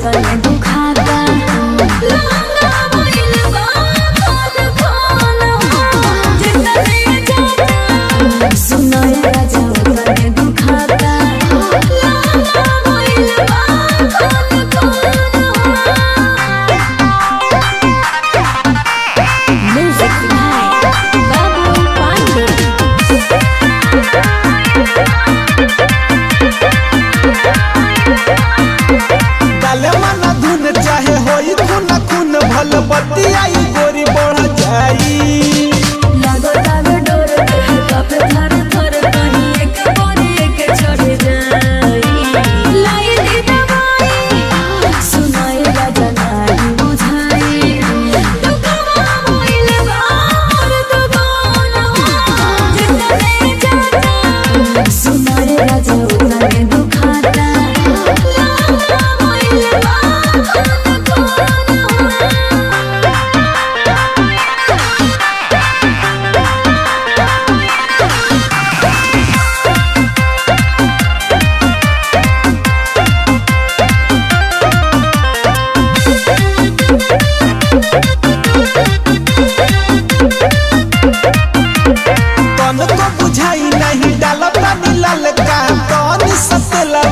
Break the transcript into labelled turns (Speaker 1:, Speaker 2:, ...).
Speaker 1: तने दुखाता लहंगा मोइल बा खोन जितने जाता सुनाए राजा तने दुखाता लहंगा मोइल बा खोन म्यूजिक बाबू पांडे
Speaker 2: चाहे होई खून खून भल बतियाई गोरी बढ़ जाई
Speaker 1: लगता वे डोर के कपे थर थर कहीं एक बोरी एक चढ़ जाई लाई दी दवाई सुनाई राजा नारी बुझाई दुखवा मोइल बा और दुगुना जितने जाता सुनाई राजा उतने दुखाता लहंगा मोइल बा
Speaker 2: बुझाई नहीं डालता नीला का कौन सतेला